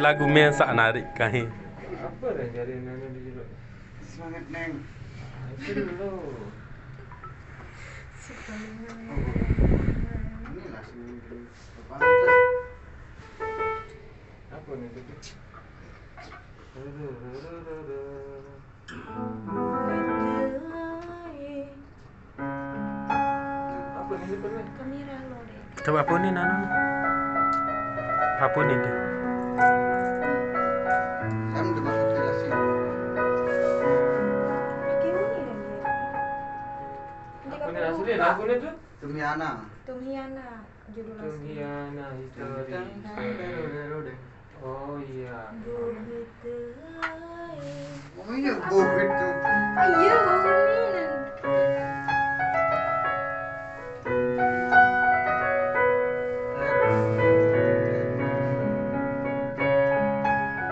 Lagu mensak narik kahi. Apa dah cari nana di situ? Semangat neng. Itu dulu. Inilah sini. Pantas. Apa nih itu? Apa nih itu nih? Kamera lo deh. Coba apa ni nano? Apa ni dia? Saya udah masuk relasi. Pakai ini deh. Apa nih asli lagu nih tuh? Tumiana. Tumiana judul asli. Tumiana histori.